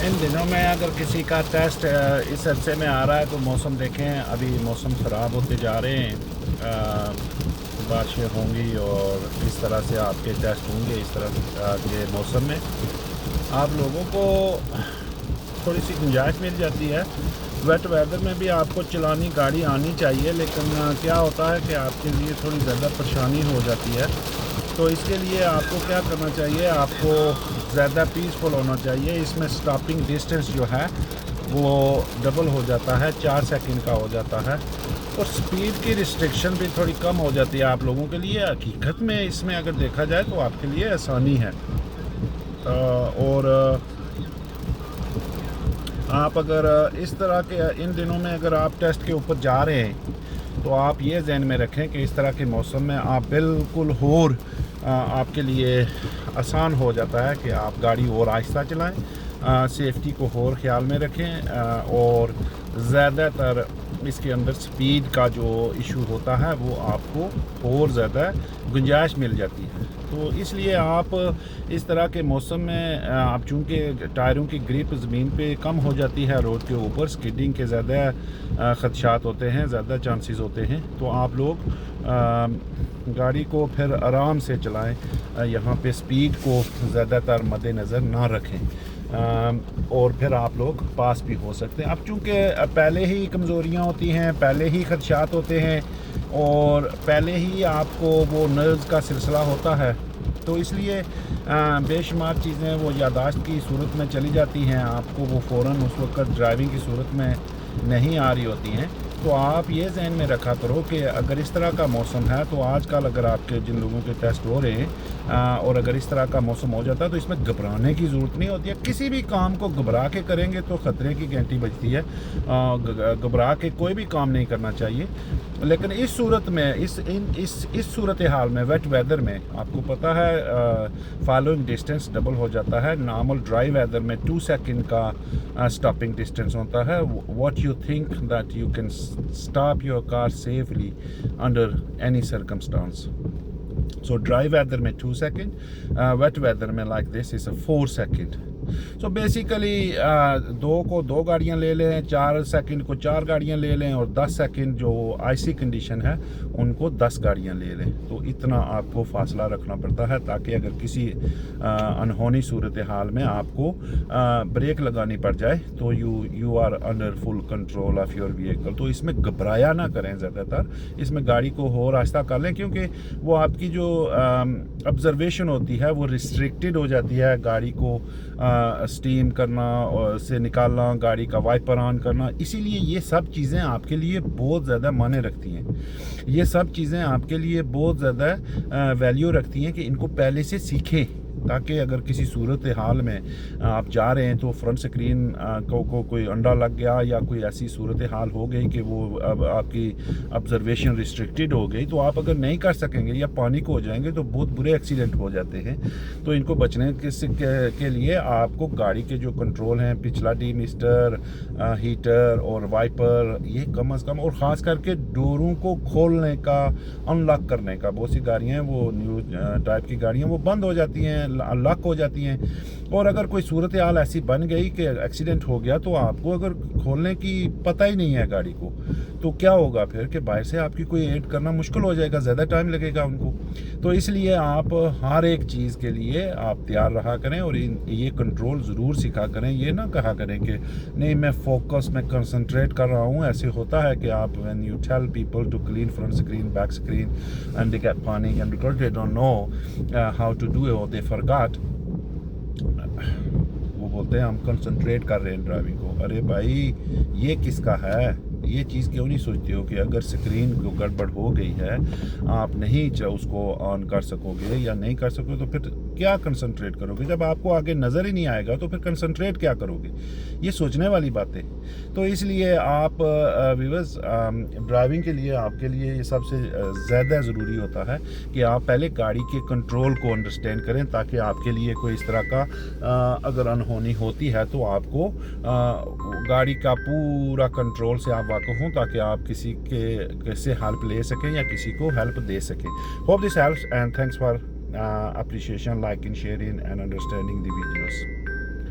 ان دنوں میں اگر کسی کا ٹیسٹ اس عرصے میں آ رہا ہے تو موسم دیکھیں، ابھی موسم خراب ہوتے جا رہے ہیں، بارشیں ہوں گی اور اس طرح سے آپ کے ٹیسٹ ہوں گے۔ اس طرح کے موسم میں آپ لوگوں کو تھوڑی سی گنجائش مل جاتی ہے۔ ویٹ ویدر میں بھی آپ کو چلانی گاڑی آنی چاہیے، لیکن کیا ہوتا ہے کہ آپ کے لیے تھوڑی زیادہ پریشانی ہو جاتی ہے۔ تو اس کے لیے آپ کو کیا کرنا چاہیے، آپ کو زیادہ پیسفل ہونا چاہیے۔ اس میں سٹاپنگ ڈسٹنس جو ہے وہ ڈبل ہو جاتا ہے، 4 سیکنڈ کا ہو جاتا ہے، اور سپیڈ کی ریسٹرکشن بھی تھوڑی کم ہو جاتی ہے آپ لوگوں کے لیے۔ حقیقت میں اس میں اگر دیکھا جائے تو آپ کے لیے آسانی ہے، اور آپ اگر اس طرح کے ان دنوں میں اگر آپ ٹیسٹ کے اوپر جا رہے ہیں تو آپ یہ ذہن میں رکھیں کہ اس طرح کے موسم میں آپ بالکل آپ کے لیے آسان ہو جاتا ہے کہ آپ گاڑی اور آہستہ چلائیں، سیفٹی کو اور خیال میں رکھیں، اور زیادہ تر اس کے اندر سپیڈ کا جو ایشو ہوتا ہے وہ آپ کو اور زیادہ گنجائش مل جاتی ہے۔ تو اس لیے آپ اس طرح کے موسم میں آپ چونکہ ٹائروں کی گرپ زمین پہ کم ہو جاتی ہے، روڈ کے اوپر سکیڈنگ کے زیادہ خدشات ہوتے ہیں، زیادہ چانسز ہوتے ہیں، تو آپ لوگ گاڑی کو پھر آرام سے چلائیں، یہاں پہ سپیڈ کو زیادہ تر مد نظر نہ رکھیں، اور پھر آپ لوگ پاس بھی ہو سکتے ہیں۔ اب چونکہ پہلے ہی کمزوریاں ہوتی ہیں، پہلے ہی خدشات ہوتے ہیں، اور پہلے ہی آپ کو وہ نروز کا سلسلہ ہوتا ہے، تو اس لیے بے شمار چیزیں وہ یادداشت کی صورت میں چلی جاتی ہیں، آپ کو وہ فوراً اس وقت ڈرائیونگ کی صورت میں نہیں آ رہی ہوتی ہیں۔ تو آپ یہ ذہن میں رکھا کرو کہ اگر اس طرح کا موسم ہے تو آج کل اگر آپ کے جن لوگوں کے ٹیسٹ ہو رہے ہیں، اور اگر اس طرح کا موسم ہو جاتا ہے تو اس میں گھبرانے کی ضرورت نہیں ہوتی ہے۔ کسی بھی کام کو گھبرا کے کریں گے تو خطرے کی گھنٹی بجتی ہے، گھبرا کے کوئی بھی کام نہیں کرنا چاہیے۔ لیکن اس صورت میں اس صورتحال میں ویٹ ویدر میں آپ کو پتہ ہے فالوئنگ ڈسٹنس ڈبل ہو جاتا ہے۔ نارمل ڈرائی ویدر میں 2 سیکنڈ کا سٹاپنگ ڈسٹنس ہوتا ہے۔ What you think that you can stop your car safely under any circumstance. So dry weather میں 2 سیکنڈ، wet weather میں like this is a 4 second. So basically 2 کو 2 گاڑیاں لے لیں، 4 سیکنڈ کو 4 گاڑیاں لے لیں، اور 10 سیکنڈ جو آئسی کنڈیشن ہے ان کو 10 گاڑیاں لے لیں۔ تو اتنا آپ کو فاصلہ رکھنا پڑتا ہے تاکہ اگر کسی انہونی صورتحال میں آپ کو بریک لگانی پڑ جائے تو you are under full control of your vehicle. تو اس میں گھبرایا نہ کریں، زیادہ تر اس میں گاڑی کو اور آہستہ کر لیں، کیونکہ وہ آپ کی جو آبزرویشن ہوتی ہے وہ ریسٹرکٹیڈ ہو جاتی ہے۔ گاڑی کو سٹیم کرنا سے نکالنا، گاڑی کا وائپر آن کرنا، اسی لیے یہ سب چیزیں آپ کے لیے بہت زیادہ معنی رکھتی ہیں۔ یہ سب چیزیں آپ کے لیے بہت زیادہ ویلیو رکھتی ہیں کہ ان کو پہلے سے سیکھیں، تاکہ اگر کسی صورتحال میں آپ جا رہے ہیں تو فرنٹ سکرین کو کوئی انڈا لگ گیا یا کوئی ایسی صورتحال ہو گئی کہ وہ اب آپ کی آبزرویشن ریسٹرکٹیڈ ہو گئی، تو آپ اگر نہیں کر سکیں گے یا پینک ہو جائیں گے تو بہت برے ایکسیڈنٹ ہو جاتے ہیں۔ تو ان کو بچنے کے لیے آپ کو گاڑی کے جو کنٹرول ہیں، پچھلا ڈی مسٹر، ہیٹر اور وائپر، یہ کم از کم، اور خاص کر کے ڈوروں کو کھولنے کا، ان لاک کرنے کا، بہت سی گاڑیاں ہیں وہ نیو ٹائپ کی گاڑیاں وہ بند ہو جاتی ہیں، لاک ہو جاتی ہیں، اور اگر کوئی صورتحال ایسی بن گئی کہ ایکسیڈنٹ ہو گیا تو آپ کو اگر کھولنے کی پتہ ہی نہیں ہے گاڑی کو، تو کیا ہوگا پھر کہ باہر سے آپ کی کوئی ایڈ کرنا مشکل ہو جائے گا، زیادہ ٹائم لگے گا ان کو۔ تو اس لیے آپ ہر ایک چیز کے لیے آپ تیار رہا کریں، اور یہ کنٹرول ضرور سیکھا کریں۔ یہ نہ کہا کریں کہ نہیں میں فوکس میں کنسنٹریٹ کر رہا ہوں۔ ایسے ہوتا ہے کہ آپ when you tell people to clean front screen, back screen and they get panic and because they don't know how to do it or they forgot، وہ بولتے ہیں ہم کنسنٹریٹ کر رہے ہیں ڈرائیونگ کو۔ ارے بھائی یہ کس کا ہے؟ یہ چیز کیوں نہیں سوچتے ہو کہ اگر سکرین کو گڑبڑ ہو گئی ہے، آپ نہیں اس کو آن کر سکو گے یا نہیں کر سکو تو پھر کیا کنسنٹریٹ کرو گے؟ جب آپ کو آگے نظر ہی نہیں آئے گا تو پھر کنسنٹریٹ کیا کرو گے؟ یہ سوچنے والی باتیں۔ تو اس لیے آپ ویورز ڈرائیونگ کے لیے آپ کے لیے یہ سب سے زیادہ ضروری ہوتا ہے کہ آپ پہلے گاڑی کے کنٹرول کو انڈرسٹینڈ کریں، تاکہ آپ کے لیے کوئی اس طرح کا اگر انہونی ہوتی ہے تو آپ کو گاڑی کا پورا کنٹرول سے آپ واقف ہوں، تاکہ آپ کسی سے ہیلپ لے سکیں یا کسی کو ہیلپ دے سکیں۔ Hope this helps and thanks for appreciation, liking, sharing and understanding the videos.